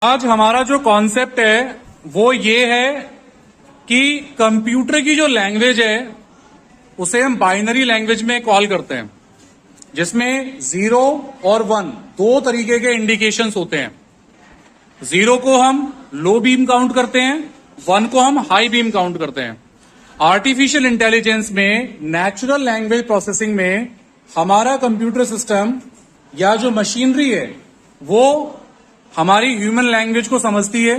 आज हमारा जो कॉन्सेप्ट है वो ये है कि कंप्यूटर की जो लैंग्वेज है उसे हम बाइनरी लैंग्वेज में कॉल करते हैं, जिसमें 0 और 1 दो तरीके के इंडिकेशंस होते हैं। 0 को हम लो बीम काउंट करते हैं, 1 को हम हाई बीम काउंट करते हैं। आर्टिफिशियल इंटेलिजेंस में, नेचुरल लैंग्वेज प्रोसेसिंग में हमारा कंप्यूटर सिस्टम या जो मशीनरी है वो हमारी ह्यूमन लैंग्वेज को समझती है,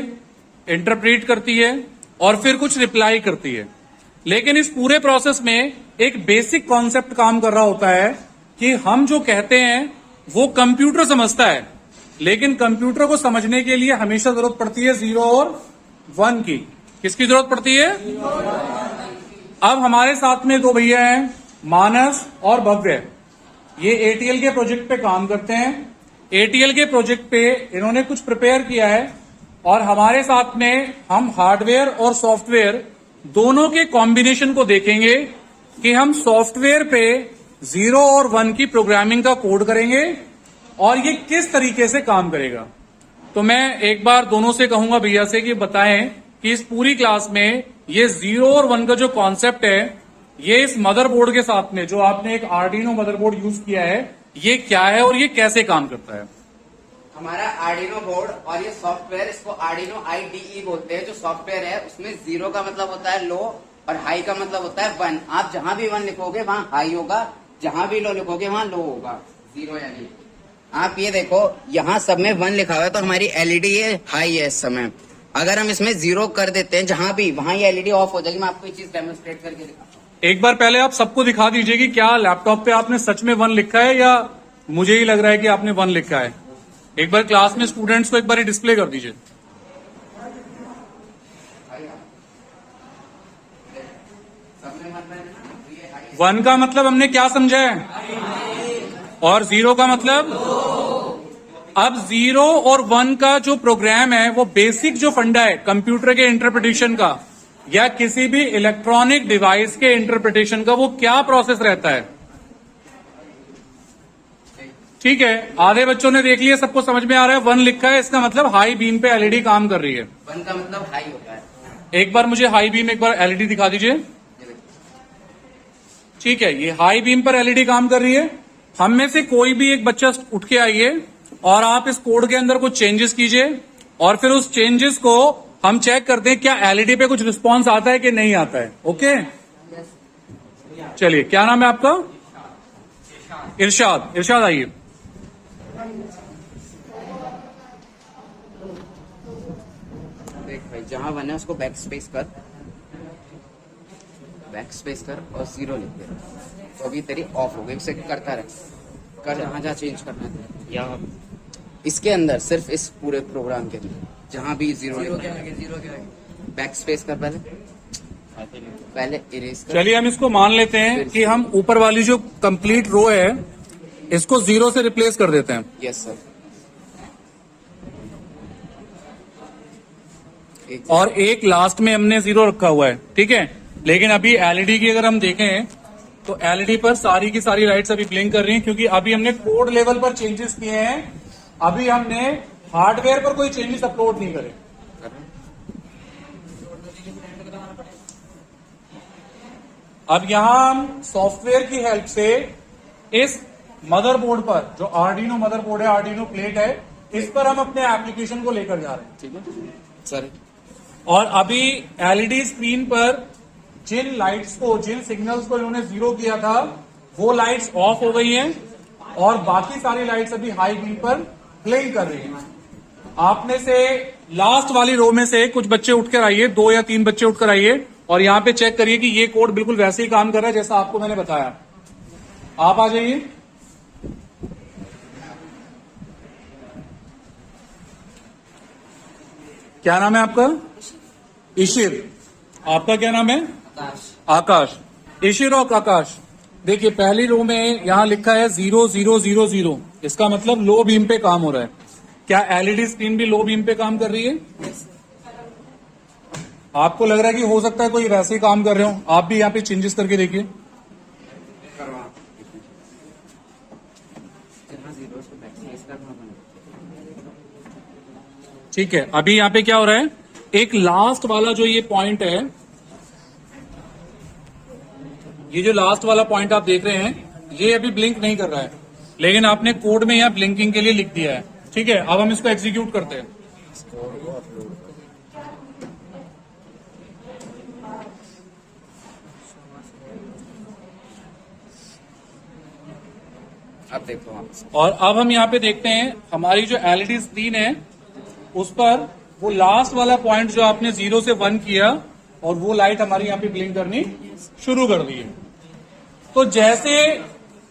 इंटरप्रेट करती है और फिर कुछ रिप्लाई करती है। लेकिन इस पूरे प्रोसेस में एक बेसिक कॉन्सेप्ट काम कर रहा होता है कि हम जो कहते हैं वो कंप्यूटर समझता है, लेकिन कंप्यूटर को समझने के लिए हमेशा जरूरत पड़ती है 0 और 1 की। किसकी जरूरत पड़ती है? अब हमारे साथ में दो भैया हैं, मानस और भव्य। ये एटीएल के प्रोजेक्ट पे काम करते हैं। एटीएल के प्रोजेक्ट पे इन्होंने कुछ प्रिपेयर किया है और हमारे साथ में हम हार्डवेयर और सॉफ्टवेयर दोनों के कॉम्बिनेशन को देखेंगे कि हम सॉफ्टवेयर पे 0 और 1 की प्रोग्रामिंग का कोड करेंगे और ये किस तरीके से काम करेगा। तो मैं एक बार दोनों से कहूंगा भैया से कि बताएं कि इस पूरी क्लास में ये 0 और 1 का जो कॉन्सेप्ट है ये इस मदरबोर्ड के साथ में, जो आपने एक आर्डिनो मदरबोर्ड यूज किया है, ये क्या है और ये कैसे काम करता है। हमारा आर्डिनो बोर्ड और ये सॉफ्टवेयर, इसको आर्डिनो IDE बोलते हैं। जो सॉफ्टवेयर है उसमें 0 का मतलब होता है लो और हाई का मतलब होता है 1। आप जहां भी 1 लिखोगे वहां हाई होगा, जहां भी लो लिखोगे वहां लो होगा। 0 यानी आप ये देखो यहाँ सब में 1 लिखा हुआ है तो हमारी LED है हाई है इस समय। अगर हम इसमें 0 कर देते हैं जहां भी, वहां ये LED ऑफ हो जाएगी। मैं आपको ये चीज डेमोन्स्ट्रेट करके दिखाता हूँ। एक बार पहले आप सबको दिखा दीजिए कि क्या लैपटॉप पे आपने सच में 1 लिखा है या मुझे ही लग रहा है कि आपने 1 लिखा है। एक बार क्लास में स्टूडेंट्स को एक बार डिस्प्ले कर दीजिए। वन का मतलब हमने क्या समझा है और 0 का मतलब। अब 0 और 1 का जो प्रोग्राम है वो बेसिक जो फंडा है कंप्यूटर के इंटरप्रिटेशन का या किसी भी इलेक्ट्रॉनिक डिवाइस के इंटरप्रिटेशन का, वो क्या प्रोसेस रहता है। ठीक है, आधे बच्चों ने देख लिया, सबको समझ में आ रहा है। 1 लिखा है, इसका मतलब हाई बीम पे एलईडी काम कर रही है। 1 का मतलब हाई होता है। एक बार मुझे हाई बीम, एक बार एलईडी दिखा दीजिए। ठीक है, ये हाई बीम पर एलईडी काम कर रही है। हम में से कोई भी एक बच्चा उठ के आइए और आप इस कोड के अंदर कुछ चेंजेस कीजिए और फिर उस चेंजेस को हम चेक करते हैं क्या एलईडी पे कुछ रिस्पॉन्स आता है कि नहीं आता है। ओके, चलिए, क्या नाम है आपका? इरशाद। इरशाद आइए। देख भाई, जहां 1 है उसको बैक स्पेस कर और 0 लिख दे। तो अभी तेरी ऑफ हो गई, उसे करता रहे, कर जहां जहां चेंज करना है। या इसके अंदर सिर्फ इस पूरे प्रोग्राम के अंदर जहां भी 0 बैक स्पेस कर, पहले इरेज कर। चलिए, हम इसको मान लेते हैं कि हम ऊपर वाली जो कंप्लीट रो है इसको 0 से रिप्लेस कर देते हैं। Yes sir. और एक लास्ट में हमने 0 रखा हुआ है। ठीक है, लेकिन अभी एलईडी की अगर हम देखें तो एलईडी पर सारी की सारी लाइट्स अभी ब्लिंक कर रही हैं, क्योंकि अभी हमने कोड लेवल पर चेंजेस किए हैं। अभी हमने हार्डवेयर पर कोई चेंजेस अपलोड नहीं करे। अब यहां हम सॉफ्टवेयर की हेल्प से इस मदरबोर्ड पर, जो आर्डिनो मदरबोर्ड है, आर्डिनो प्लेट है, इस पर हम अपने एप्लीकेशन को लेकर जा रहे हैं। ठीक है सर। और अभी एलईडी स्क्रीन पर जिन लाइट्स को, जिन सिग्नल्स को इन्होंने 0 किया था, वो लाइट्स ऑफ हो गई हैं और बाकी सारी लाइट्स अभी हाई बीम पर ब्लिंक कर रही हैं। आपने से लास्ट वाली रो में से कुछ बच्चे उठकर आइए, 2 या 3 बच्चे उठकर आइए और यहां पे चेक करिए कि ये कोड बिल्कुल वैसे ही काम कर रहा है जैसा आपको मैंने बताया। आप आ जाइए। क्या नाम है आपका? ईशिर। आपका क्या नाम है? आकाश। ईशिर और आकाश, देखिए पहली रो में यहां लिखा है 0 0 0 0। इसका मतलब लो बीम पे काम हो रहा है। क्या एलईडी स्क्रीन भी लो बीम पे काम कर रही है? आपको लग रहा है कि हो सकता है कोई वैसे ही काम कर रहे हो? आप भी यहाँ पे चेंजेस करके देखिए। ठीक है, अभी यहाँ पे क्या हो रहा है, एक लास्ट वाला जो ये पॉइंट है, ये जो लास्ट वाला पॉइंट आप देख रहे हैं, ये अभी ब्लिंक नहीं कर रहा है, लेकिन आपने कोड में यहाँ ब्लिंकिंग के लिए लिख दिया है। ठीक है, अब हम इसको एग्जीक्यूट करते हैं। अब देखो वहां और अब हम यहाँ पे देखते हैं हमारी जो एलईडी स्क्रीन है उस पर वो लास्ट वाला पॉइंट जो आपने 0 से 1 किया और वो लाइट हमारी यहाँ पे ब्लिंक करनी शुरू कर दी है। तो जैसे,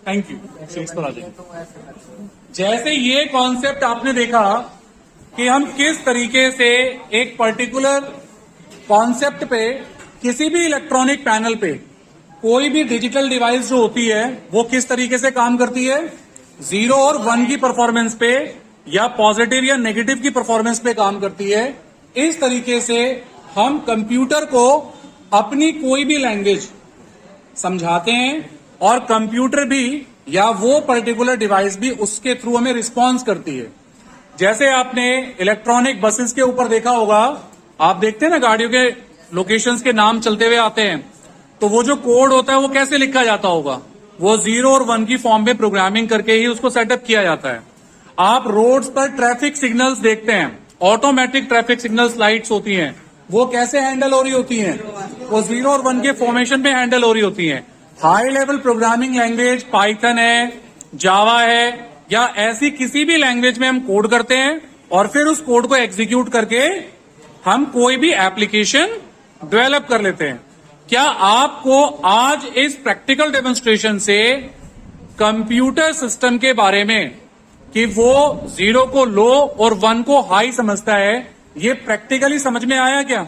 थैंक यू, सीट्स पर आ जाइए। जैसे ये कॉन्सेप्ट आपने देखा कि हम किस तरीके से एक पर्टिकुलर कॉन्सेप्ट पे किसी भी इलेक्ट्रॉनिक पैनल पे कोई भी डिजिटल डिवाइस जो होती है वो किस तरीके से काम करती है, 0 और 1 की परफॉर्मेंस पे या पॉजिटिव या नेगेटिव की परफॉर्मेंस पे काम करती है। इस तरीके से हम कंप्यूटर को अपनी कोई भी लैंग्वेज समझाते हैं और कंप्यूटर भी या वो पर्टिकुलर डिवाइस भी उसके थ्रू हमें रिस्पॉन्स करती है। जैसे आपने इलेक्ट्रॉनिक बसेस के ऊपर देखा होगा, आप देखते हैं ना गाड़ियों के लोकेशंस के नाम चलते हुए आते हैं, तो वो जो कोड होता है वो कैसे लिखा जाता होगा, वो 0 और 1 की फॉर्म में प्रोग्रामिंग करके ही उसको सेटअप किया जाता है। आप रोड्स पर ट्रैफिक सिग्नल्स देखते हैं, ऑटोमेटिक ट्रैफिक सिग्नल्स लाइट्स होती हैं, वो कैसे हैंडल हो रही होती हैं, वो 0 और 1 के फॉर्मेशन में हैंडल हो रही होती हैं। High level programming language Python है, जावा है या ऐसी किसी भी लैंग्वेज में हम कोड करते हैं और फिर उस कोड को एग्जीक्यूट करके हम कोई भी एप्लीकेशन डेवलप कर लेते हैं। क्या आपको आज इस प्रैक्टिकल डेमोन्स्ट्रेशन से कंप्यूटर सिस्टम के बारे में कि वो 0 को लो और 1 को हाई समझता है, ये प्रैक्टिकली समझ में आया क्या?